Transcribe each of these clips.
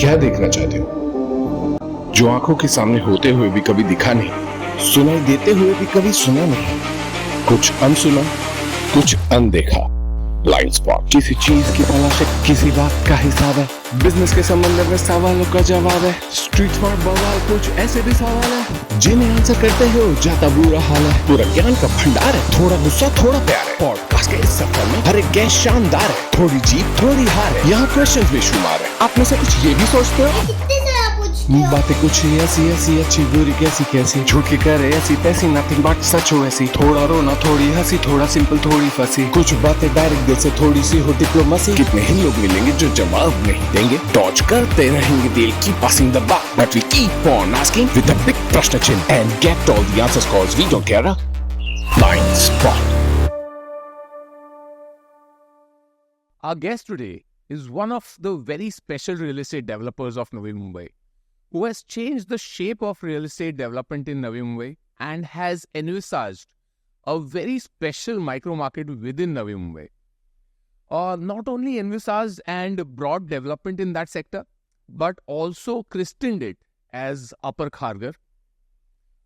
क्या देखना चाहते हो? जो आंखों के सामने होते हुए भी कभी दिखा नहीं, सुनाई देते हुए भी कभी सुना नहीं, कुछ अनसुना, कुछ अनदेखा। Blind spot. किसी चीज की तलाश है, किसी बात का हिसाब है, बिजनेस के संबंध में सवालों का जवाब है, स्ट्रीट स्मार्ट बवाल, कुछ ऐसे भी सवाल है जिन्हें आंसर करते हो जाता बुरा हाल है। पूरा ज्ञान का भंडार है, थोड़ा गुस्सा थोड़ा प्यार है। पॉडकास्ट के इस सफर में हर एक गेस्ट शानदार है, थोड़ी जीत थोड़ी हार है, यहाँ क्वेश्चन भी शुमार है। आप में से कुछ ये भी सोचते हो बातें कुछ ऐसी ऐसी अच्छी बुरी कैसी कैसी, झूठ की करे ऐसी तैसी, नथिंग बट सच हो ऐसी। थोड़ा रोना थोड़ी हंसी, थोड़ा सिंपल थोड़ी फंसी, कुछ बातें डायरेक्ट दिल से थोड़ी सी हो डिप्लोमेसी। कितने ही लोग मिलेंगे जो जवाब नहीं देंगे, डॉज करते रहेंगे दिल की passing the buck, but we keep on asking with a big प्रश्न चिन्ह and get all the answers cause we don't care. Blind spot. Our guest today is one of the very special real estate developers of Navi Mumbai, who has changed the shape of real estate development in Navi Mumbai and has envisaged a very special micro market within Navi Mumbai. Not only envisaged and brought development in that sector, but also christened it as Upper Kharghar.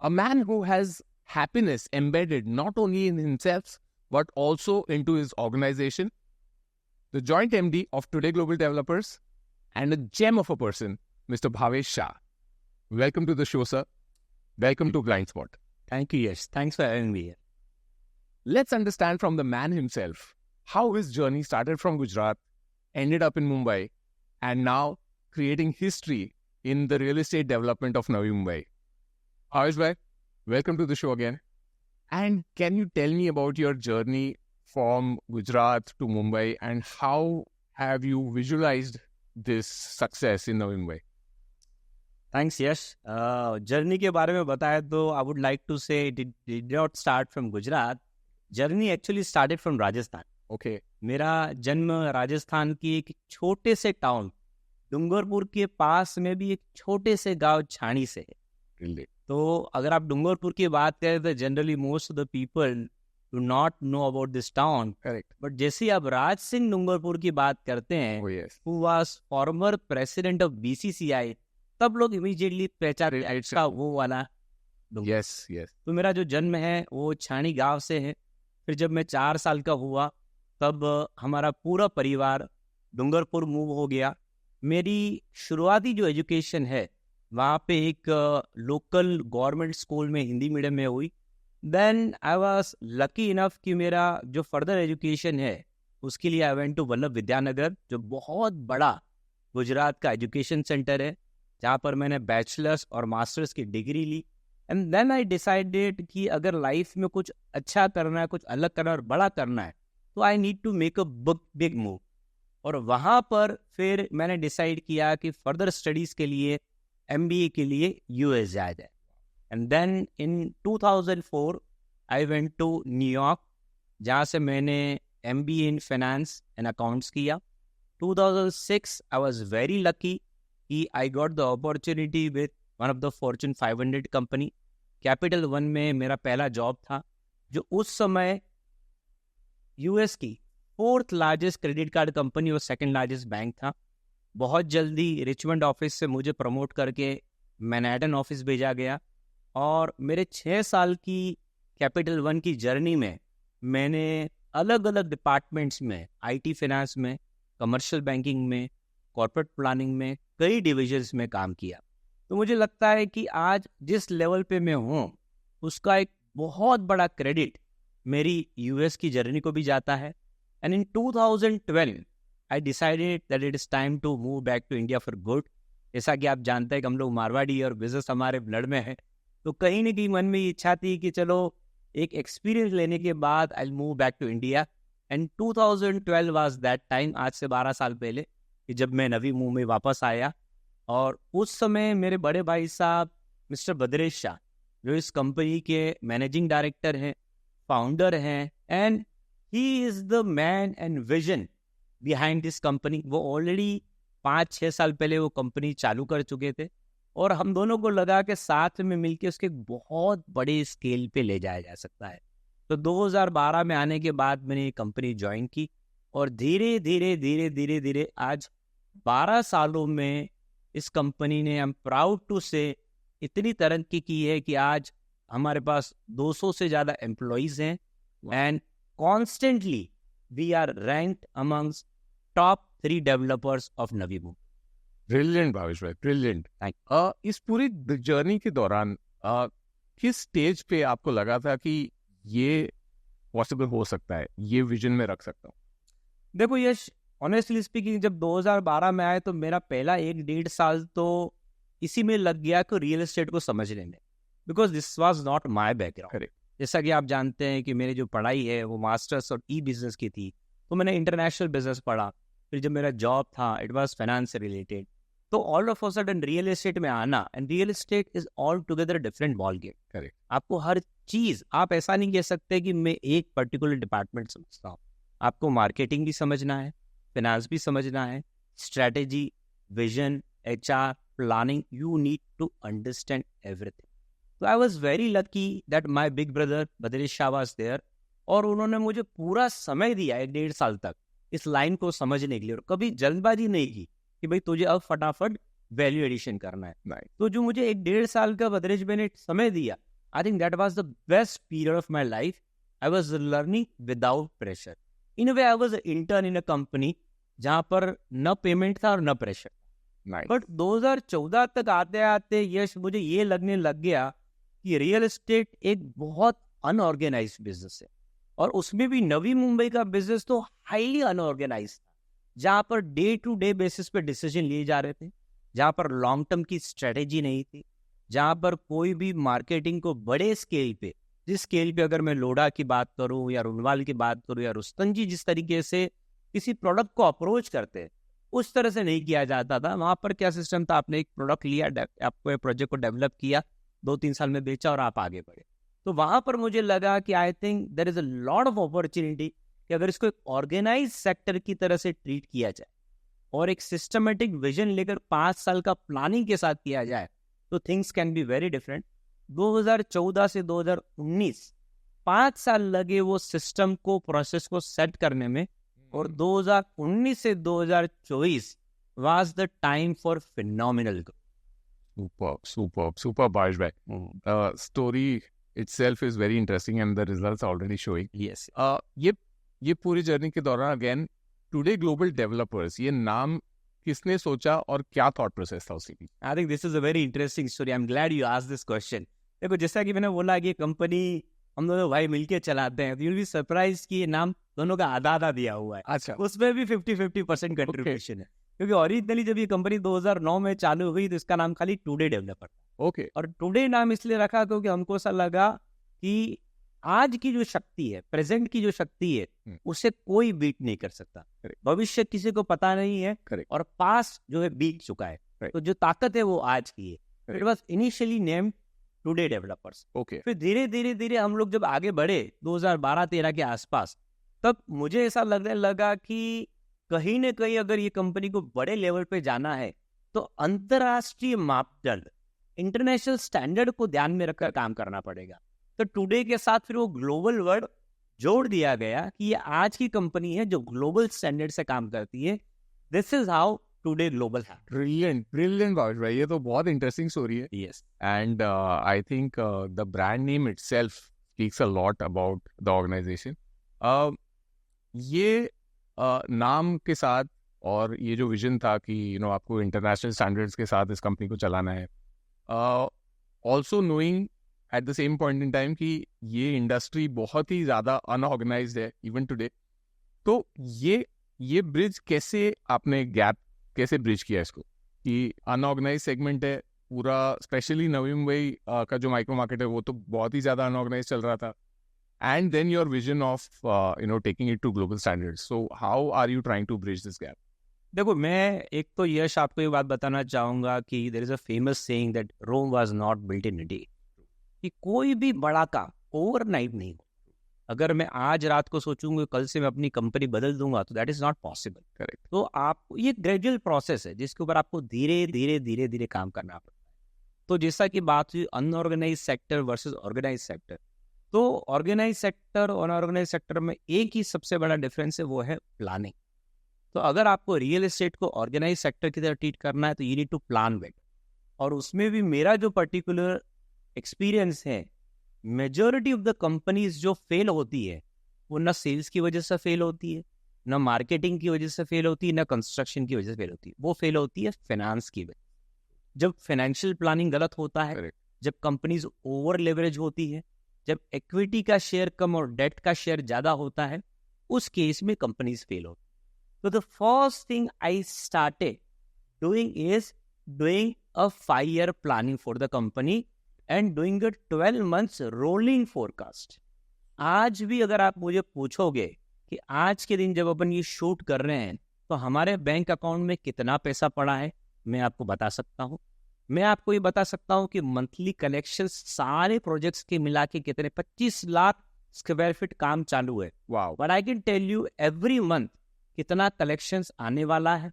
A man who has happiness embedded not only in himself, but also into his organization. The joint MD of Today Global Developers and a gem of a person, Mr. Bhavesh Shah. Welcome to the show, sir. Welcome to Blind Spot. Thank you, Yash. Thanks for having me here. Let's understand from the man himself how his journey started from Gujarat, ended up in Mumbai, and now creating history in the real estate development of Navi Mumbai. Bhavesh bhai, welcome to the show again. And can you tell me about your journey from Gujarat to Mumbai and how have you visualized this success in Navi Mumbai? Thanks, Yash. Journey के बारे में बताया तो I would like to say it did not start from Gujarat. Journey actually started from Rajasthan. Okay. मेरा जन्म राजस्थान की एक छोटे से टाउन डूंगरपुर के पास में भी एक छोटे से गांव छाणी से है. Really? तो अगर आप डूंगरपुर की बात करें तो generally most of the people do not know about this town. Correct. But जैसे ही आप राज सिंह डूंगरपुर की बात करते हैं, Oh, yes. who was former president of BCCI, तब लोग इमीडिएटली पहचान का वो वाला डूंगर. Yes, yes. तो मेरा जो जन्म है वो छाणी गांव से है. फिर जब मैं 4 साल का हुआ तब हमारा पूरा परिवार डूंगरपुर मूव हो गया. मेरी शुरुआती जो एजुकेशन है वहाँ पे एक लोकल गवर्नमेंट स्कूल में हिंदी मीडियम में हुई. Then I was lucky enough कि मेरा जो फर्दर एजुकेशन है उसके लिए I went to Vallabh Vidyanagar, जो बहुत बड़ा गुजरात का एजुकेशन सेंटर है, जहाँ पर मैंने बैचलर्स और मास्टर्स की डिग्री ली. एंड देन आई डिसाइडेड कि अगर लाइफ में कुछ अच्छा करना है, कुछ अलग करना है और बड़ा करना है, तो I need to make a big move. और वहाँ पर फिर मैंने डिसाइड किया कि फर्दर स्टडीज़ के लिए MBA के लिए US जाया जाए. And then in 2004, I went to New York, जहाँ से मैंने MBA in Finance and Accounts किया. 2006, I was very lucky कि I got the opportunity with one of the Fortune 500 company. Capital One में मेरा पहला जॉब था, जो उस समय US की 4th largest credit card company और 2nd लार्जेस्ट बैंक था. बहुत जल्दी रिचमंड ऑफिस से मुझे प्रमोट करके मैनहट्टन ऑफिस भेजा गया. और मेरे 6 साल की कैपिटल वन की जर्नी में मैंने अलग अलग डिपार्टमेंट्स में, IT फाइनेंस में, कमर्शियल बैंकिंग में, कॉर्पोरेट प्लानिंग में, कई डिविजन्स में काम किया. तो मुझे लगता है कि आज जिस लेवल पे मैं हूँ उसका एक बहुत बड़ा क्रेडिट मेरी US की जर्नी को भी जाता है. And in 2012 I decided that it is time to move back to India for good. जैसा कि आप जानते हैं कि हम लोग मारवाड़ी और बिजनेस हमारे ब्लड में है, तो कहीं ना कहीं मन में इच्छा थी कि चलो एक एक्सपीरियंस लेने के बाद I move back to India. And 2012 was that time, आज से 12 साल पहले, कि जब मैं नवी मुंबई वापस आया. और उस समय मेरे बड़े भाई साहब मिस्टर भद्रेश शाह, जो इस कंपनी के मैनेजिंग डायरेक्टर हैं, फाउंडर हैं, and he is the man and vision behind this company. वो ऑलरेडी 5-6 साल पहले वो कंपनी चालू कर चुके थे और हम दोनों को लगा कि साथ में मिलके उसके बहुत बड़े स्केल पे ले जाया जा सकता है. तो 2012 में आने के बाद मैंने ये कंपनी ज्वाइन की और धीरे धीरे धीरे धीरे धीरे आज 12 सालों में इस कंपनी ने, आई एम प्राउड टू से, इतनी तरक्की की है कि आज हमारे पास 200 से ज़्यादा एम्प्लॉयज़ हैं and constantly we are ranked amongst top 3 developers of Navi Mumbai. Brilliant Bhavesh bhai, brilliant. इस पूरी जर्नी के दौरान किस स्टेज पे आपको लगा था कि ये पॉसिबल हो सकता है, ये विजन में रख सकता हूँ? देखो यश, ऑनेस्टली स्पीकिंग, जब 2012 में आए तो मेरा पहला 1-1.5 साल तो इसी में लग गया कि रियल एस्टेट को समझने में, because this was not my background. जैसा कि आप जानते हैं कि मेरी जो पढ़ाई है वो मास्टर्स और ई बिजनेस की थी, तो मैंने इंटरनेशनल बिजनेस पढ़ा। फिर जब मेरा जॉब था इट वाज फाइनेंस से रिलेटेड, तो all of a sudden real estate में आना, and real estate is all together different ball game. Correct. आपको हर चीज, आप ऐसा नहीं कह सकते कि मैं एक पर्टिकुलर डिपार्टमेंट समझता हूँ। आपको मार्केटिंग भी समझना है, फाइनेंस भी समझना है, strategy, vision, HR, planning, you need to understand everything. So I was very lucky that my big brother Badresh Shah was there, और उन्होंने मुझे पूरा समय दिया 1-1.5 साल तक इस लाइन को समझने के लिए, और कभी जल्दबाजी नहीं की कि भाई तुझे अब फटाफट वैल्यू एडिशन करना है। तो जो मुझे 1-1.5 साल का बद्रेश भाई ने समय दिया, I think that was the best period of my life. I was learning without pressure. In a way I was intern in a company जहाँ पर न पेमेंट था और न प्रेशर। बट 2014 तक आते आते यश, मुझे ये लगने लग गया कि रियल एस्टेट एक बहुत अनऑर्गेनाइज्ड बिजनेस है, और उसमें भी नवी मुंबई का बिजनेस तो हाईली अनऑर्गेनाइज्ड था, जहाँ पर डे टू डे बेसिस पे डिसीजन लिए जा रहे थे, जहाँ पर लॉन्ग टर्म की स्ट्रेटेजी नहीं थी, जहाँ पर कोई भी मार्केटिंग को बड़े स्केल पे, जिस स्केल पे अगर मैं लोढ़ा की बात करूँ या रुनवाल की बात करूँ या रुस्तम जी जिस तरीके से किसी प्रोडक्ट को अप्रोच करते हैं, उस तरह से नहीं किया जाता था। वहाँ पर क्या सिस्टम था, आपने एक प्रोडक्ट लिया, आपको प्रोजेक्ट को डेवलप किया, 2-3 साल में बेचा और आप आगे बढ़े। तो वहाँ पर मुझे लगा कि I think there is a lot of opportunity कि अगर इसको एक ऑर्गेनाइज सेक्टर की तरह से ट्रीट किया जाए और एक सिस्टमेटिक विजन लेकर 5 साल का प्लानिंग के साथ किया जाए, तो things can be very different. 2014 से 2019 5 साल लगे वो सिस्टम को, प्रोसेस को सेट करने में, और 2019 से 2024 was the time for phenomenal growth. Superb, Bhavesh bhai. Story itself is very interesting and the results are already showing. Yes. ये पूरी जर्नी के दौरान अगेन टुडे ग्लोबल डेवलपर्स, ये नाम किसने सोचा और क्या थॉट प्रोसेस था उसके पीछे? I think this is a very interesting story. I'm glad you asked this question. देखो, जैसा कि मैंने बोला कि कंपनी हम दोनों भाई मिलके चलाते हैं, तो you'll be surprised कि ये नाम दोनों का आधा दिया हुआ है। अच्छा। उसमें भी 50-50% कंट्रीब्यूशन है, क्योंकि ओरिजिनली जब ये कंपनी 2009 में चालू हुई तो इसका नाम खाली टुडे डेवलपर था। ओके। और टुडे नाम इसलिए रखा क्योंकि हमको ऐसा लगा कि आज की जो शक्ति है, प्रेजेंट की जो शक्ति है, उसे कोई बीट नहीं कर सकता। भविष्य किसी को पता नहीं है, और पास जो है बीत चुका है। तो जो ताकत है वो आज की है। It was initially named today developers. Okay. फिर धीरे हम लोग जब आगे बढ़े 2012-13 के आसपास, तब मुझे ऐसा लगने लगा कि कहीं न कहीं अगर ये कंपनी को बड़े लेवल पे जाना है तो अंतरराष्ट्रीय मापदंड, इंटरनेशनल स्टैंडर्ड को ध्यान में रखकर काम करना पड़ेगा। तो टुडे के साथ फिर वो ग्लोबल वर्ड जोड़ दिया गया कि ये आज की कंपनी है जो ग्लोबल स्टैंडर्ड से काम करती है। This is how today global है। ब्रिलियंट भावेश भाई, ये तो बहुत इंटरेस्टिंग स्टोरी है। Yes. And I think the brand name itself speaks a lot about the organisation. ये नाम के साथ और ये जो विजन था कि आपको इंटरनेशनल स्टैंडर्ड्स के साथ इस कंपनी को चलाना है, also knowing at the same point in time कि ये इंडस्ट्री बहुत ही ज़्यादा अनऑर्गेनाइज्ड है इवन टुडे, तो ये ब्रिज कैसे, आपने गैप कैसे ब्रिज किया इसको कि अनऑर्गेनाइज सेगमेंट है पूरा, स्पेशली नवी मुंबई का जो माइक्रो मार्केट है वो तो बहुत ही ज़्यादा अनऑर्गेनाइज चल रहा था, and then your vision of taking it to global standards. So how are you trying to bridge this gap? देखो, मैं एक तो यश आपको ये बात बताना चाहूंगा कि there is a famous saying that Rome was not built in a day. कि कोई भी बड़ा काम ओवरनाइट नहीं हो। अगर मैं आज रात को सोचूंगा कल से मैं अपनी कंपनी बदल दूंगा तो that is not possible. Correct. तो आपको ये ग्रेजुअल प्रोसेस है जिसके ऊपर आपको धीरे धीरे काम करना पड़ता है। तो जैसा कि बात हुई unorganised sector versus organised sector, तो ऑर्गेनाइज सेक्टर और अनऑर्गेनाइज सेक्टर में एक ही सबसे बड़ा डिफरेंस है, वो है प्लानिंग। तो अगर आपको रियल एस्टेट को ऑर्गेनाइज सेक्टर की तरह ट्रीट करना है तो you need to plan better. और उसमें भी मेरा जो पर्टिकुलर एक्सपीरियंस है, मेजॉरिटी ऑफ द कंपनीज जो फेल होती है वो ना सेल्स की वजह से फेल होती है, ना मार्केटिंग की वजह से फेल होती है, ना कंस्ट्रक्शन की वजह से फेल होती है, वो फेल होती है फाइनेंस की वजह। जब फाइनेंशियल प्लानिंग गलत होता है, Correct. जब कंपनीज ओवर लेवरेज होती है, जब इक्विटी का शेयर कम और डेट का शेयर ज्यादा होता है, उस केस में कंपनीज फेल होती है। तो the first thing I started doing is doing a 5-year planning for the company and doing a 12 months rolling forecast। आज भी अगर आप मुझे पूछोगे कि आज के दिन जब अपन ये शूट कर रहे हैं तो हमारे बैंक अकाउंट में कितना पैसा पड़ा है, मैं आपको बता सकता हूँ। मैं आपको ये बता सकता हूँ कि मंथली कलेक्शन सारे प्रोजेक्ट्स के मिला के कितने 25 लाख स्क्वायर फीट काम चालू है। Wow. But I can tell you every month कितना कलेक्शंस आने वाला है,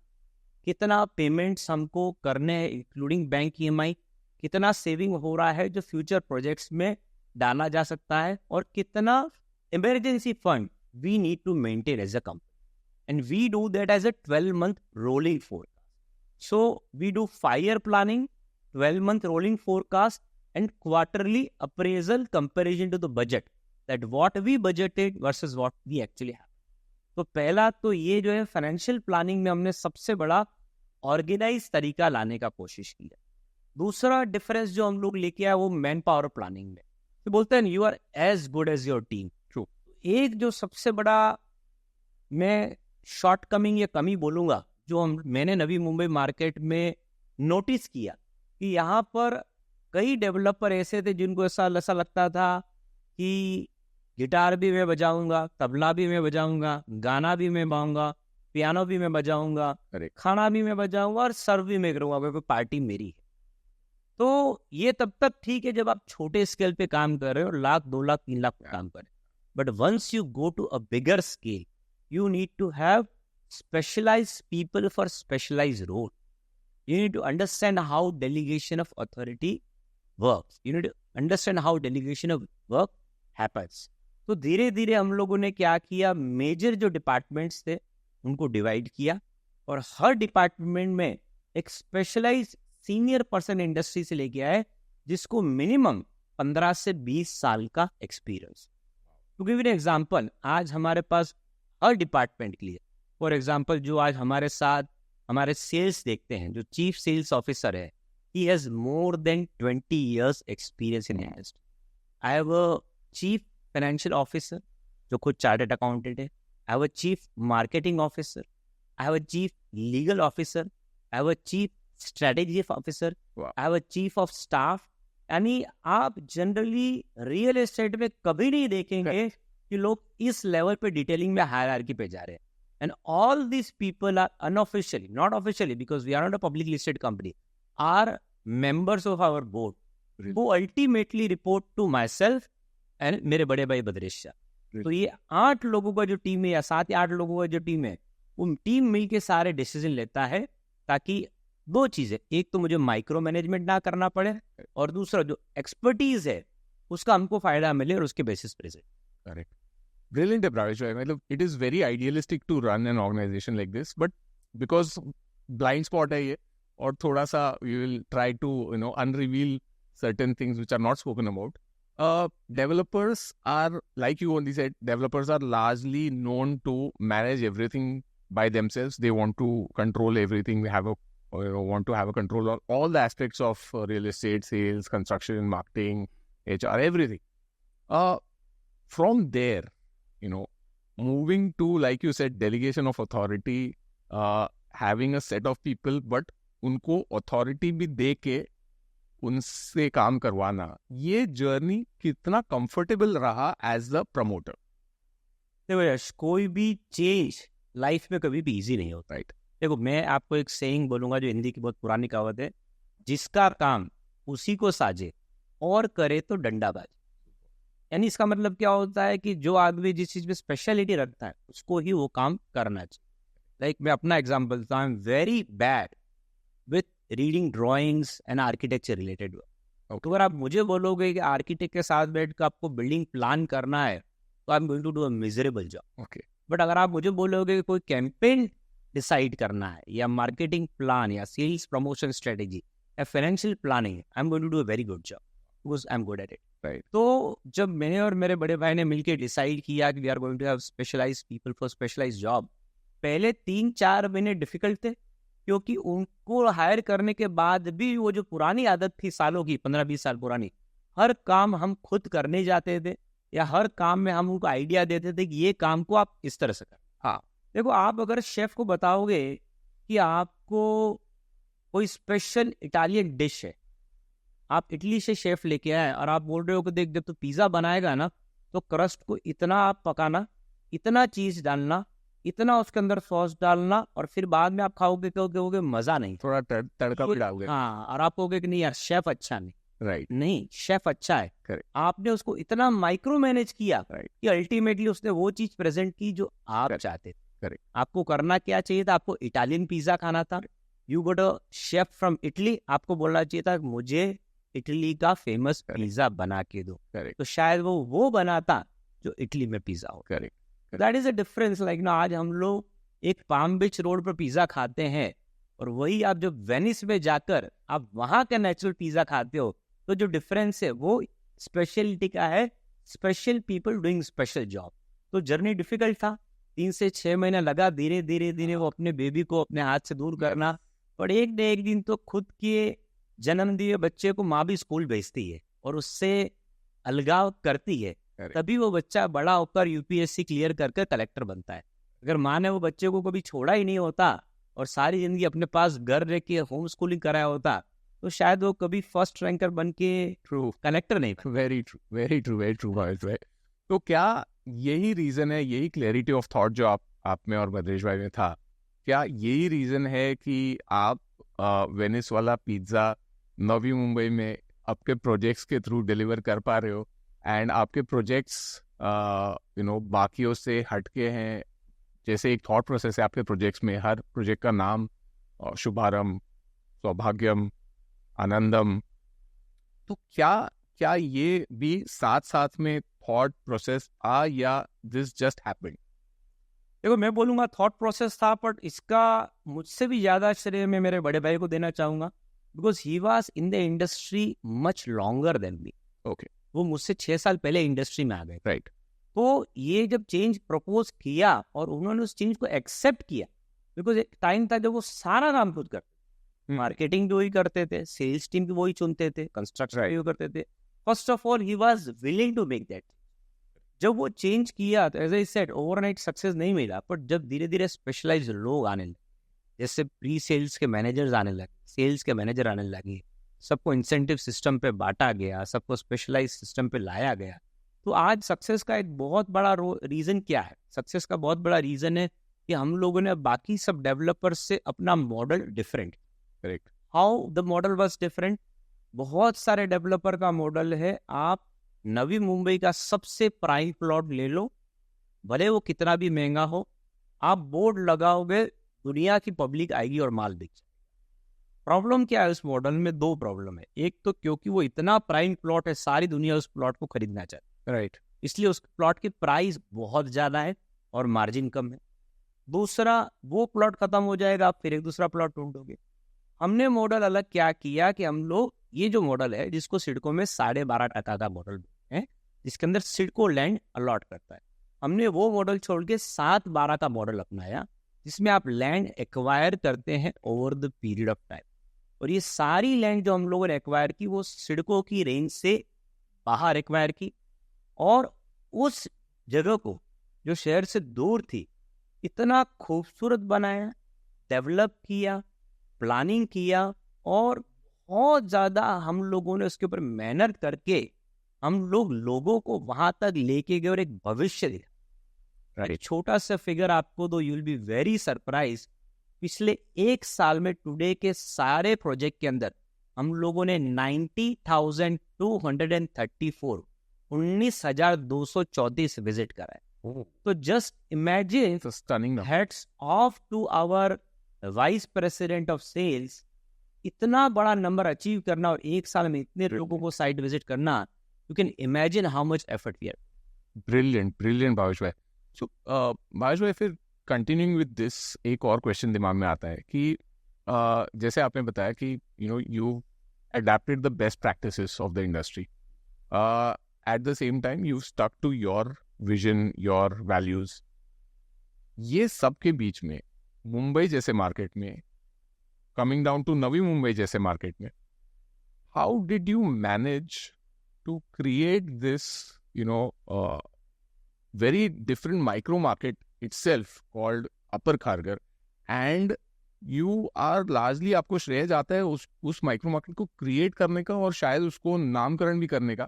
कितना पेमेंट्स हमको करने हैं इंक्लूडिंग बैंक ईएमआई, कितना सेविंग हो रहा है जो फ्यूचर प्रोजेक्ट्स में डाला जा सकता है, और कितना emergency fund we need to maintain as a company. And we do that as a 12 month rolling forecast. So we do 5-year planning, 12 month rolling forecast and quarterly appraisal comparison to the budget, that what we budgeted versus what we actually have. तो पहला तो ये जो है financial planning में हमने सबसे बड़ा ऑर्गेनाइज तरीका लाने का कोशिश की है। दूसरा डिफरेंस जो हम लोग लेके आए वो मैन पावर प्लानिंग में, तो बोलते हैं you are as good as your team. True. एक जो सबसे बड़ा मैं शॉर्ट कमिंग या कमी बोलूंगा जो मैंने नवी मुंबई मार्केट में नोटिस किया कि यहाँ पर कई डेवलपर ऐसे थे जिनको ऐसा लगता था कि गिटार भी मैं बजाऊंगा, तबला भी मैं बजाऊंगा, गाना भी मैं गाऊंगा, पियानो भी मैं बजाऊंगा, Correct. खाना भी मैं बजाऊंगा और सर्व भी मैं करूंगा, क्योंकि पार्टी मेरी है। तो ये तब तक ठीक है जब आप छोटे स्केल पे काम कर रहे हो, 1 लाख 2 लाख 3 लाख पे काम कर रहे हो। But once you go to a bigger scale, you need to have specialised people for specialised role. You need to understand how delegation of authority works. You need to understand how delegation of work happens. तो धीरे धीरे हम लोगों ने क्या किया, major जो departments थे उनको डिवाइड किया, और हर डिपार्टमेंट में एक स्पेशलाइज सीनियर पर्सन इंडस्ट्री से लेके आए जिसको मिनिमम 15 से 20 साल का experience. To give an example, आज हमारे पास हर डिपार्टमेंट के लिए, फॉर एग्जांपल जो आज हमारे साथ हमारे सेल्स देखते हैं, जो चीफ सेल्स ऑफिसर है, he has more than 20 years experience in industry. I have a chief financial officer जो खुद चार्टर्ड अकाउंटेंट है, आई have a chief marketing officer, I have a chief legal officer, I have a chief strategy officer, Wow. I have a chief of staff. यानी आप generally real estate में कभी नहीं देखेंगे कि लोग इस लेवल पे डिटेलिंग में हायरार्की पे जा रहे हैं। And all these people are unofficially, not officially, because we are not a publicly listed company, are members of our board, Really? who ultimately report to myself and मेरे बड़े भाई Badresh Shah. Really? तो ये 8 लोगों का जो टीम है, या 7 या 8 लोगों का जो टीम है, वो टीम मिलके सारे डिसीजन लेता है, ताकि 2 चीजें, एक तो मुझे माइक्रो मैनेजमेंट ना करना पड़े, और दूसरा जो एक्सपर्टीज है उसका हमको फायदा मिले, और उसके बेसिस पे। Correct. Brilliant, Pravesh. मतलब it is very idealistic to run an organization like this, but because blind spot है ये, और थोड़ा सा we will try to unreveal certain things which are not spoken about. Developers are, like you only said, developers are largely known to manage everything by themselves. They want to control everything. They have want to have a control on all the aspects of real estate, sales, construction, marketing, HR, everything. From there, moving to, like you said, delegation of authority, having a set of people, but उनको authority भी दे के उनसे काम करवाना, ये journey कितना comfortable रहा as the promoter? देखो यश, कोई भी चेंज लाइफ में कभी भी इजी नहीं होता। राइट। देखो मैं आपको एक सेइंग बोलूंगा जो हिंदी की बहुत पुरानी कहावत है, जिसका काम उसी को साजे और करे तो डंडाबाज। यानी इसका मतलब क्या होता है कि जो आदमी जिस चीज में स्पेशलिटी रखता है उसको ही वो काम करना चाहिए। लाइक मैं अपना एग्जांपल देता हूं, I am very bad with reading drawings and architecture related work. तो अगर आप मुझे बोलोगे कि आर्किटेक्ट के साथ बैठ कर आपको बिल्डिंग प्लान करना है, तो I am going to do a miserable job. Okay. But अगर आप मुझे बोलोगे कि कोई कैंपेन डिसाइड करना है, या मार्केटिंग प्लान, या सेल्स प्रमोशन स्ट्रेटेजी, या financial planning, I am going to do a very good job because I am good at it. Right. तो जब मैंने और मेरे बड़े भाई ने मिलकर डिसाइड किया कि we are going to have specialised people for specialised job, पहले 3-4 महीने डिफिकल्ट थे, क्योंकि उनको हायर करने के बाद भी वो जो पुरानी आदत थी सालों की, 15-20 साल पुरानी, हर काम हम खुद करने जाते थे, या हर काम में हम उनको आइडिया देते थे कि ये काम को आप इस तरह से करें। हाँ। देखो, आप अगर शेफ को बताओगे कि आपको कोई स्पेशल इटालियन डिश है, आप इटली से शेफ लेके आए और आप बोल रहे हो कि देख जब तो पिज्जा बनाएगा ना, तो क्रस्ट को इतना आप पकाना, इतना चीज डालना, इतना उसके अंदर सॉस डालना, और फिर बाद में आप खाओगे कहोगे मजा नहीं, थोड़ा तड़का भी डालोगे। हाँ, और आप कहोगे कि नहीं यार शेफ अच्छा नहीं। राइट। नहीं, शेफ अच्छा है। Correct. आपने उसको इतना माइक्रो मैनेज किया कि अल्टीमेटली उसने वो चीज प्रेजेंट की जो आप Correct. चाहते थे। Correct. आपको करना क्या चाहिए था? आपको इटालियन पिज्जा खाना था, you got a chef from Italy, आपको बोलना चाहिए था मुझे इटली का फेमस पिज्जा बना के दो, Correct. तो शायद वो बनाता जो इटली में पिज्जा हो। Correct. That is a difference. Like ना, आज हम लोग एक पाम बीच रोड पर पिज्जा खाते हैं, और वही आप जो वेनिस में जाकर आप वहां का नेचुरल पिज्जा खाते हो, तो जो डिफरेंस है वो स्पेशलिटी का है, special people doing special job. तो जर्नी डिफिकल्ट था, 3 से 6 महीना लगा धीरे धीरे वो अपने बेबी को अपने हाथ से दूर करना, पर एक न एक दिन तो खुद के जन्म दिए बच्चे को माँ भी स्कूल भेजती है और उससे अलगाव करती है, तभी वो बच्चा बड़ा होकर यूपीएससी क्लियर करके कलेक्टर बनता है। अगर माँ ने वो बच्चे को कभी छोड़ा ही नहीं होता और सारी जिंदगी अपने पास घर रह के होम स्कूलिंग कराया होता, तो शायद वो कभी फर्स्ट रैंकर बन के ट्रू कलेक्टर नहीं बना। Very true very true very true Bhavesh भाई। तो क्या यही रीजन है, यही क्लैरिटी ऑफ थॉट जो आप में और भद्रेश भाई में था, क्या यही रीजन है कि आप वेनिस वाला पिज्जा नवी मुंबई में आपके प्रोजेक्ट्स के थ्रू डिलीवर कर पा रहे हो, एंड आपके प्रोजेक्ट्स बाकियों से हटके हैं? जैसे एक थॉट प्रोसेस है आपके प्रोजेक्ट्स में, हर प्रोजेक्ट का नाम शुभारंभ, सौभाग्यम, आनंदम, तो क्या ये भी साथ साथ में थॉट प्रोसेस था या दिस जस्ट हैपेंड? देखो, मैं बोलूंगा थॉट प्रोसेस था, बट इसका मुझसे भी ज्यादा श्रेय मैं मेरे बड़े भाई को देना चाहूंगा, because he was in the industry much longer than me. Okay. वो मुझसे 6 साल पहले इंडस्ट्री में आ गए। राइट। तो ये जब चेंज प्रपोज किया और उन्होंने उस चेंज को एक्सेप्ट किया, बिकॉज एक टाइम था जब वो सारा काम खुद करते, मार्केटिंग भी वही करते थे, सेल्स टीम भी वही चुनते थे, कंस्ट्रक्शन भी वही करते थे। First of all he was willing to make that. जब वो चेंज किया तो as I said overnight success नहीं मिला, बट जब धीरे धीरे स्पेशलाइज्ड लोग आने लगे, जैसे प्री सेल्स के मैनेजर्स आने लगे, सेल्स के मैनेजर आने लगे, सबको इंसेंटिव सिस्टम पे बांटा गया, सबको स्पेशलाइज सिस्टम पे लाया गया, तो आज सक्सेस का एक बहुत बड़ा रीजन क्या है? सक्सेस का बहुत बड़ा रीजन है कि हम लोगों ने बाकी सब डेवलपर्स से अपना model different. Correct. How the model was different? बहुत सारे डेवलपर का मॉडल है, आप नवी मुंबई का सबसे प्राइम प्लॉट ले लो, भले वो कितना भी महंगा हो, आप बोर्ड लगाओगे, दुनिया की पब्लिक आएगी और माल बिक जाएगा। प्रॉब्लम क्या है उस मॉडल में? 2 प्रॉब्लम है। एक तो क्योंकि वो इतना प्राइम प्लॉट है, सारी दुनिया उस प्लॉट को खरीदना चाहती है, राइट, इसलिए उस प्लॉट की प्राइस बहुत ज्यादा है और मार्जिन कम है। दूसरा, वो प्लॉट खत्म हो जाएगा, आप फिर एक दूसरा प्लॉट ढूंढोगे। हमने मॉडल अलग क्या किया कि हम लोग ये जो मॉडल है, जिसको सिडको में 12.5% का मॉडल है, जिसके अंदर सिडको लैंड अलॉट करता है, हमने वो मॉडल छोड़ के 7-12 का मॉडल अपनाया, जिसमें आप लैंड एक्वायर करते हैं over the period of time. और ये सारी लैंड जो हम लोगों ने एक्वायर की, वो सिडको की रेंज से बाहर एक्वायर की, और उस जगह को जो शहर से दूर थी इतना खूबसूरत बनाया, डेवलप किया, प्लानिंग किया, और बहुत ज्यादा हम लोगों ने उसके ऊपर मेहनत करके हम लोगों को वहां तक लेके गए और एक भविष्य दिया। एक छोटा सा फिगर आपको दो, you will be very surprise. पिछले 1 साल में टुडे के सारे प्रोजेक्ट के अंदर हम लोगों ने 19,234 विजिट करा है। तो just imagine, stunning. Hats off to our vice president of sales, इतना बड़ा नंबर अचीव करना और 1 साल में इतने लोगों को साइट विजिट करना, you can imagine how much effort we are. Brilliant Bhavesh भाई। सो भावेश भाई, फिर कंटिन्यूइंग विद दिस, एक और क्वेश्चन दिमाग में आता है कि जैसे आपने बताया कि you adapted the best practices of the industry. At the same time, you stuck to your vision, your values. ये सब के बीच में मुंबई जैसे मार्केट में, coming down to Navi Mumbai जैसे मार्केट में, how did you manage to create this, very different micro market itself called Upper Kharghar, and you are largely, आपको श्रेय जाता है उस माइक्रो मार्केट को क्रिएट करने का और शायद उसको नामकरण भी करने का.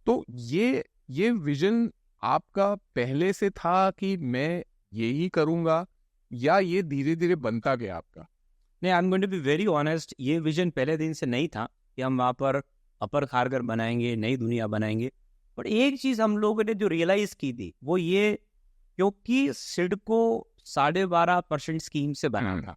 तो ये विजन आपका पहले से था कि मैं यही करूंगा, या ये धीरे धीरे बनता गया आपका? नहीं, I am going to be very honest, ये विजन पहले दिन से नहीं था कि हम वहाँ पर अपर खारघर बनाएंगे, नई दुनिया बनाएंगे. बट एक चीज़ हम लोगों ने जो रियलाइज की थी वो ये, क्योंकि सिडको 12.5% स्कीम से बना था,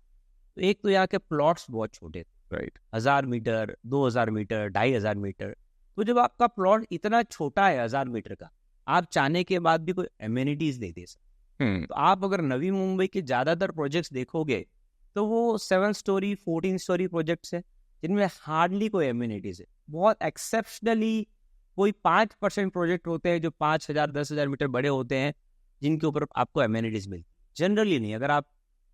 तो एक तो यहाँ के प्लॉट्स बहुत छोटे थे, राइट, 1000 मीटर, 2000 मीटर, 2500 मीटर. तो जब आपका प्लॉट इतना छोटा है 1000 मीटर का, आप चाहने के बाद भी कोई एम्यूनिटीज नहीं दे सकते. तो आप अगर नवी मुंबई के ज्यादातर प्रोजेक्ट्स देखोगे तो वो 7 स्टोरी 14 स्टोरी प्रोजेक्ट्स है जिनमें हार्डली कोई एम्यूनिटीज है. बहुत एक्सेप्शनली कोई 5% प्रोजेक्ट होते हैं जो 5000 10,000 मीटर बड़े होते हैं, जिनके ऊपर आपको एम्यूनिटीज मिलती. जनरली नहीं. अगर आप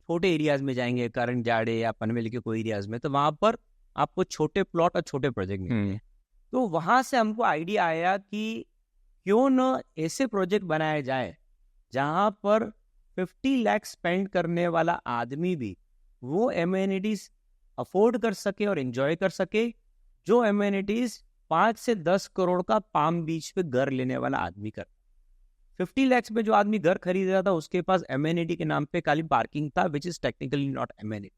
छोटे एरियाज में जाएंगे, करंट जाड़े या पनवेल के कोई एरियाज में, तो वहाँ पर आपको छोटे प्लॉट और छोटे प्रोजेक्ट मिलते हैं. तो वहाँ से हमको आइडिया आया कि क्यों न ऐसे प्रोजेक्ट बनाया जाए जहाँ पर 50 लाख स्पेंड करने वाला आदमी भी वो एम्यूनिटीज अफोर्ड कर सके और एंजॉय कर सके, जो एम्यूनिटीज 5 से 10 करोड़ का पाम बीच पे घर लेने वाला आदमी कर. 50 लाख में जो आदमी घर खरीद रहा था उसके पास एम्यूनिटी के नाम पे खाली पार्किंग था, which is technically not immunity.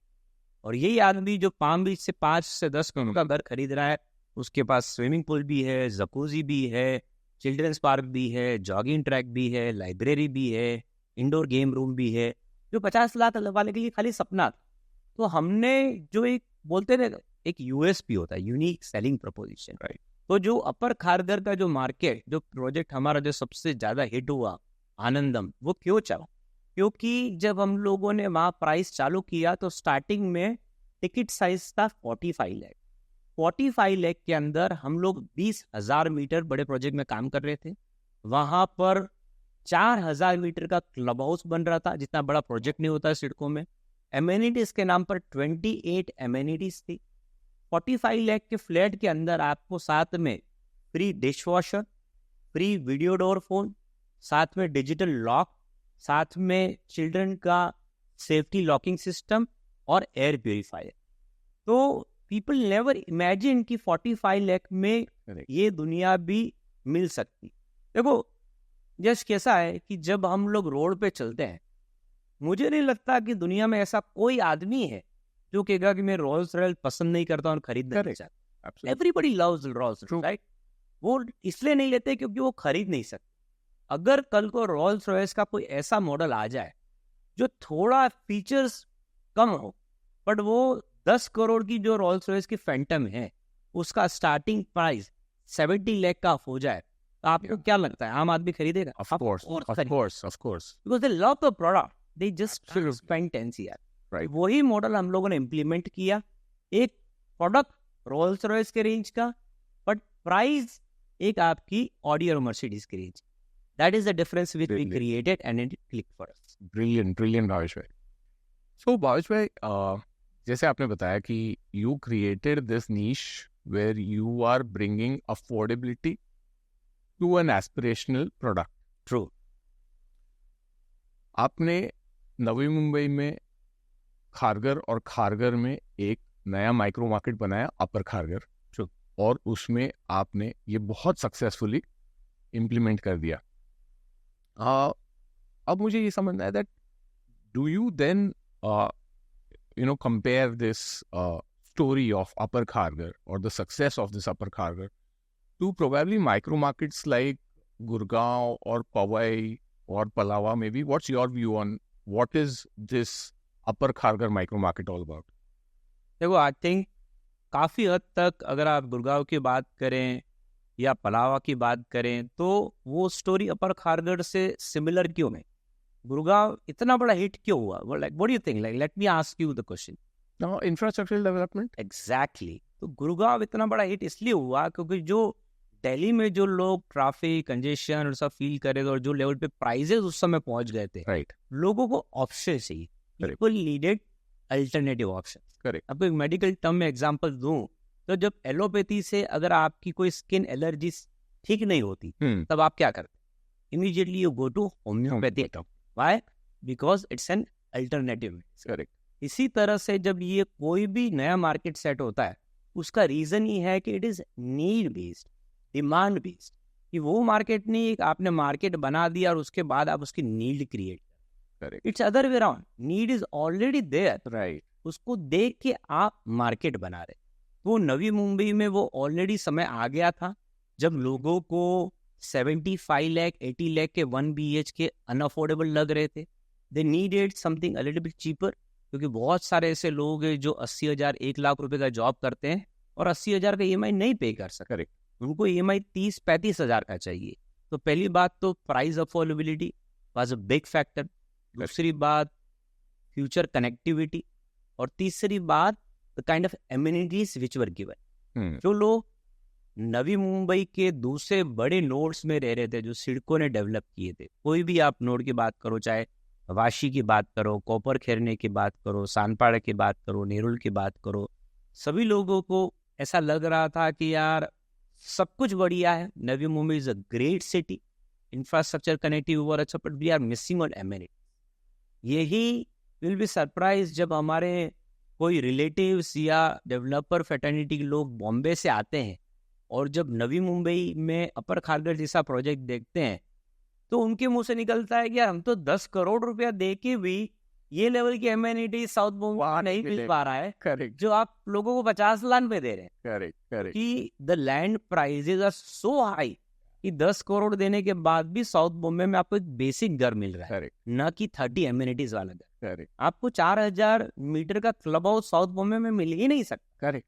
और यही आदमी जो पाम बीच से 5 से 10 करोड़ का घर खरीद रहा है, उसके पास स्विमिंग पूल भी है, जकूजी भी है, चिल्ड्रंस पार्क भी है, जॉगिंग ट्रैक भी है, लाइब्रेरी भी है, इंडोर गेम रूम भी है, जो 50 लाख वाले के लिए खाली सपना था. तो हमने जो एक बोलते ना, एक यूएसपी होता है, यूनिक सेलिंग प्रपोजिशन, राइट. तो जो अपर खारघर का जो मार्केट, जो प्रोजेक्ट हमारा जो सबसे ज्यादा हिट हुआ, आनंदम, वो क्यों चला? क्योंकि जब हम लोगों ने वहाँ प्राइस चालू किया तो स्टार्टिंग में टिकट साइज था 45 लाख. 45 लाख के अंदर हम लोग 20,000 मीटर बड़े प्रोजेक्ट में काम कर रहे थे. वहाँ पर 4,000 मीटर का क्लब हाउस बन रहा था, जितना बड़ा प्रोजेक्ट नहीं होता सिडको में. एमेनिटीज के नाम पर 28 एमेनिटीज थी. 45 लाख के फ्लैट के अंदर आपको साथ में free dish washer, free video door phone, साथ में डिजिटल लॉक, साथ में चिल्ड्रन का सेफ्टी लॉकिंग सिस्टम और एयर प्यूरिफायर. तो पीपल नेवर इमेजिन कि 45 लाख में ये दुनिया भी मिल सकती. देखो जस्ट कैसा है कि जब हम लोग रोड पे चलते हैं, मुझे नहीं लगता कि दुनिया में ऐसा कोई आदमी है जो कहेगा कि मैं रोल्स रॉयस पसंद नहीं करता और खरीदना नहीं चाहता. Everybody loves Rolls Royce, right. वो इसलिए नहीं लेते क्योंकि वो खरीद नहीं सकते. अगर कल को रोल्स रॉयस का कोई ऐसा मॉडल आ जाए जो थोड़ा फीचर्स कम हो, बट वो 10 करोड़ की जो रोल्स रॉयस की फैंटम है उसका स्टार्टिंग प्राइस 70 लाख का हो जाए, तो आपको क्या लगता है आम आदमी खरीदेगा? Of course. Because they love the product, they just spend 10 CR. Right. वही मॉडल हम लोगों ने इम्प्लीमेंट किया. एक प्रोडक्ट रोल्स रॉयस के रेंज का, बट प्राइस एक आपकी ऑडी और मर्सिडीज की range. That is the difference which we created and it clicked for us. Brilliant Bhavesh भाई. So भावेश भाई, जैसे आपने बताया कि you created this niche where you are bringing affordability to an aspirational product. True. आपने नवी मुंबई में खारघर और खारघर में एक नया माइक्रो मार्केट बनाया, अपर खारघर, और उसमें आपने ये बहुत सक्सेसफुली इम्प्लीमेंट कर दिया. अब मुझे ये समझना है that do you then compare this story of Upper Kharghar or the success of this Upper Kharghar to probably micro markets like Gurgaon or Powai or Palava maybe? What's your view on what is this Upper Kharghar micro market all about? देखो, I think काफ़ी हद तक अगर आप गुड़गांव की बात करें या पलावा की बात करें तो वो स्टोरी अपर खारघर से सिमिलर क्यों है? गुड़गांव इतना बड़ा हिट क्यों हुआ? What do you think? Like let me ask you the question. Now, infrastructural development. Exactly. तो गुड़गांव इतना बड़ा हिट इसलिए हुआ क्योंकि जो दिल्ली में जो लोग ट्रैफिक कंजेशन और सब फील कर रहे थे और जो लेवल पे प्राइजेस उस समय पहुंच गए थे, Right. लोगों को ऑप्शन चाहिए. Correct. People needed alternative option. Correct. आपको एक मेडिकल टर्म में एग्जांपल दूं तो जब एलोपैथी से अगर आपकी कोई स्किन एलर्जी ठीक नहीं होती तब आप क्या करते? Immediately you go to homeopathy. Why? Because it's an alternative. Correct. इसी तरह से जब ये कोई भी नया मार्केट सेट होता है उसका रीजन ही है कि it is need based, demand based. कि वो मार्केट नहीं, एक आपने मार्केट बना दिया और उसके बाद आप उसकी need create. Correct. It's other way around. Need is already there, Right. उसको देख के आप मार्केट बना रहे. वो नवी मुंबई में वो ऑलरेडी समय आ गया था जब लोगों को 75 लाख 80 लाख के 1 BH के अनअफोर्डेबल लग रहे थे. They needed something a little bit cheaper, क्योंकि बहुत सारे ऐसे लोग हैं जो 80,000 1 लाख रुपए का जॉब करते हैं और 80,000 का EMI नहीं पे कर सकते. Correct. उनको EMI 30-35 हज़ार का चाहिए. तो पहली बात तो price affordability was a big factor. दूसरी बात फ्यूचर कनेक्टिविटी. और तीसरी बात the kind of amenities which were given. जो लोग नवी मुंबई के दूसरे बड़े नोड्स में रह रहे थे जो सिडको ने डेवलप किए थे, कोई भी आप नोड की बात करो, चाहे वाशी की बात करो, कोपर खेरने की बात करो, सानपाड़ा की बात करो, नेरुल की बात करो, सभी लोगों को ऐसा लग रहा था कि यार सब कुछ बढ़िया है, Navi Mumbai is a great city, infrastructure connective और अच्छा, but we are missing on amenity. यही विल बी सरप्राइज जब हमारे कोई रिलेटिव्स या डेवलपर फैटर्निटी के लोग बॉम्बे से आते हैं और जब नवी मुंबई में अपर खारघर जैसा प्रोजेक्ट देखते हैं तो उनके मुंह से निकलता है कि यार हम तो 10 करोड़ रुपया दे के भी ये लेवल की एमिनिटी साउथ मुंबई नहीं मिल पा रहा है, Correct. जो आप लोगों को 50 लाख पे दे रहे हैं. Correct. Correct. कि the land prices are so high कि 10 करोड़ देने के बाद भी साउथ बॉम्बे में आपको एक बेसिक घर मिल रहा है, Correct. न कि 30 एमिनिटीज वाला घर. Correct. आपको 4000 मीटर का क्लब हाउस साउथ बॉम्बे में मिल ही नहीं सकता. Correct.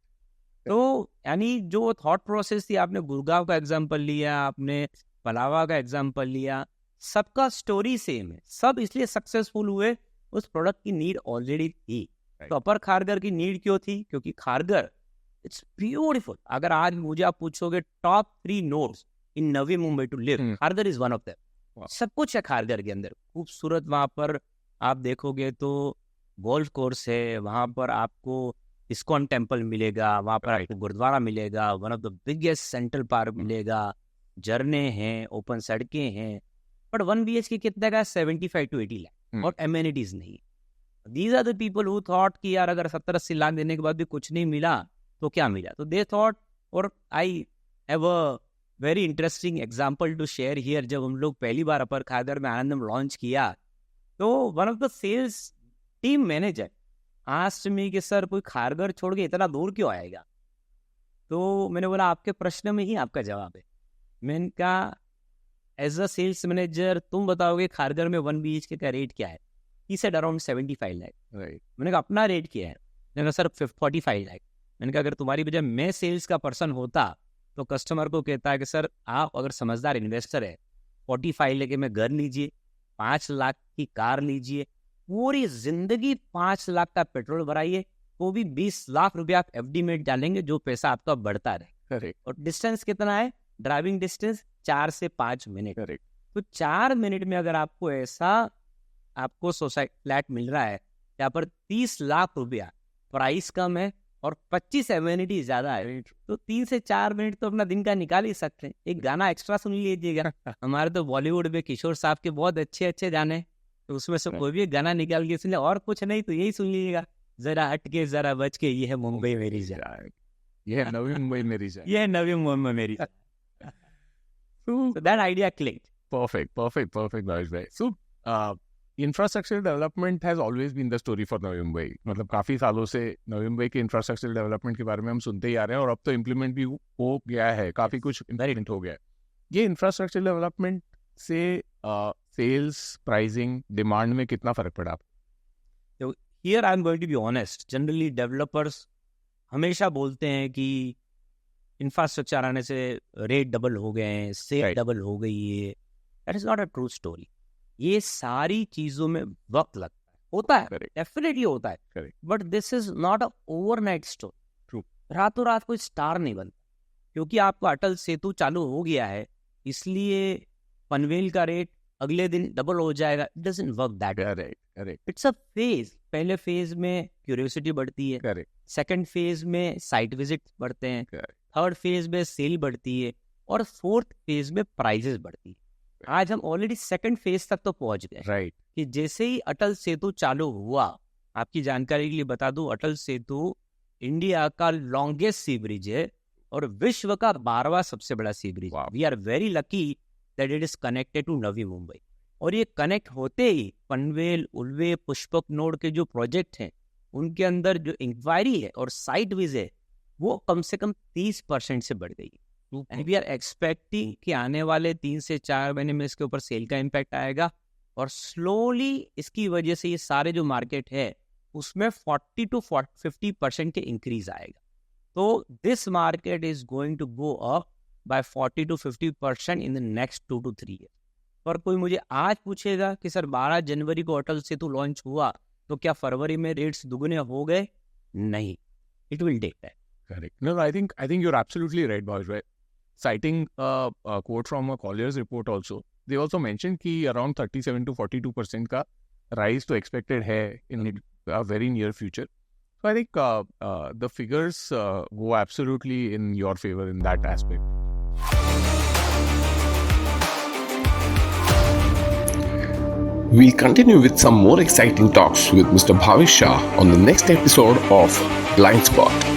तो यानी जो थॉट प्रोसेस थी, आपने गुड़गांव का एग्जांपल लिया, आपने पलावा का एग्जांपल लिया, सबका स्टोरी सेम है. सब इसलिए सक्सेसफुल हुए, उस प्रोडक्ट की नीड ऑलरेडी थी. तो अपर खारघर की नीड क्यों थी? क्योंकि खारघर इट्स ब्यूटीफुल. अगर आज मुझे आप पूछोगे top 3 nodes in Navi Mumbai to live, Kharghar is one of them. Wow. सब कुछ है खारघर के अंदर. खूबसूरत वहां पर आप देखोगे तो गोल्फ कोर्स है, वहां पर आपको इस्कॉन टेम्पल मिलेगा, वहां पर आपको गुरुद्वारा मिलेगा, one of the biggest central park मिलेगा, झरने हैं, ओपन सड़कें हैं. बट 1 BH कितने का? 75 to 80 लाख और एमिनिटीज नहीं. These are the people who thought कि यार अगर 70-80 लाख देने के बाद भी कुछ नहीं मिला तो क्या मिला. तो दे थॉट, और I have a very interesting example to share here. जब हम लोग पहली बार अपर खारघर में आनंदम लॉन्च किया तो one of the sales team manager asked me कि सर कोई खारघर छोड़ के इतना दूर क्यों आएगा. तो मैंने बोला आपके प्रश्न में ही आपका जवाब है. मैंने कहा एज अ सेल्स मैनेजर तुम बताओगे खारघर में 1 BH का रेट क्या है? He said around 75 lakh. Right. मैंने कहा अपना रेट क्या है? मैंने कहा सर 45 लाख. मैंने कहा अगर तुम्हारी वजह मैं सेल्स का पर्सन होता तो कस्टमर को कहता है कि सर आप अगर समझदार इन्वेस्टर है, 45 लाख में घर लीजिए, 5 लाख की कार लीजिए, पूरी जिंदगी 5 लाख का पेट्रोल भराइए, वो भी 20 लाख रुपया आप FD में डालेंगे, जो पैसा आपका बढ़ता रहे. Correct. और डिस्टेंस कितना है? ड्राइविंग डिस्टेंस 4 से 5 मिनट. Correct. तो 4 मिनट में अगर आपको ऐसा आपको सोसाइटी फ्लैट मिल रहा है यहाँ पर 30 लाख रुपया, प्राइस कम है और 25 एमिनिटी ज्यादा है, तो 3 से 4 मिनट तो अपना दिन का निकाल ही सकते हैं. एक गाना एक्स्ट्रा सुन लीजिएगा. हमारे तो बॉलीवुड में किशोर साहब के बहुत अच्छे अच्छे गाने, तो उसमें से कोई भी गाना निकाल के सुन ले, और कुछ नहीं तो यही सुन लीजिएगा, जरा हट के जरा बच के, ये है मुंबई मेरी जगह, ये है नवी मुंबई मेरी जगह. ये है नवी मुंबई मेरी. So that idea clicked. Perfect, Bhavesh bhai. So, infrastructure development has always been the story for Navi Mumbai. मतलब काफी सालों से नवी मुंबई के इंफ्रास्ट्रक्चर डेवलपमेंट के बारे में हम सुनते ही आ रहे हैं, और अब तो इम्प्लीमेंट भी हो गया है, काफी कुछ इम्प्लीमेंट हो गया है. ये इंफ्रास्ट्रक्चर डेवलपमेंट से सेल्स, प्राइसिंग, डिमांड में कितना फर्क पड़ा? So here I am going to be honest. Generally developers हमेशा बोलते हैं कि इंफ्रास्ट्रक्चर आने से रेट डबल हो गए हैं, सेल Right. डबल हो गई है. That is not a true story. ये सारी चीजों में वक्त लगता है, होता है, Correct. डेफिनेटली होता है, Correct. But this is not a overnight story. True. रातों रात कोई स्टार नहीं बनता. क्योंकि आपका अटल सेतु चालू हो गया है, इसलिए पनवेल का रेट अगले दिन डबल हो जाएगा. It doesn't work that. Correct. Correct. It's a phase. पहले फेज में क्यूरियोसिटी बढ़ती है, Correct. सेकंड फेज में साइट विजिट बढ़ते हैं, Correct. थर्ड फेज में सेल बढ़ती है, और फोर्थ फेज में प्राइजेस बढ़ती है. आज हम ऑलरेडी सेकंड फेज तक तो पहुंच गए Right. कि जैसे ही अटल सेतु चालू हुआ, आपकी जानकारी के लिए बता दूं, अटल सेतु इंडिया का लॉन्गेस्ट सी ब्रिज है और विश्व का 12वां सबसे बड़ा sea bridge. Wow. We are very lucky that it is connected to Navi Mumbai. और ये कनेक्ट होते ही पनवेल, उल्वे, पुष्पक नोड के जो प्रोजेक्ट हैं, उनके अंदर जो इंक्वायरी है और साइट विजिट है, वो कम से कम 30% से बढ़ गई. एंड वी आर एक्सपेक्टिंग कि आने वाले 3 से 4 महीने में इसके ऊपर सेल का इम्पैक्ट आएगा, और स्लोली इसकी वजह से ये सारे जो मार्केट है उसमें 40 to 50% के इंक्रीज आएगा. तो this market is going to go up by 40 to 50% in the next 2 to 3 years. पर कोई मुझे आज पूछेगा कि सर 12 जनवरी को अटल सेतु लॉन्च हुआ तो क्या फरवरी में रेट्स दुगने हो गए? नहीं, it will take time. Correct. No, I think you're absolutely right, Bhavesh bhai. Citing a quote from a Collier's report also, they also mentioned कि around 37 to 42% का rise तो expected है in a very near future. So I think the figures go absolutely in your favor in that aspect. We'll continue with some more exciting talks with Mr. Bhavesh Shah on the next episode of Blind Spot.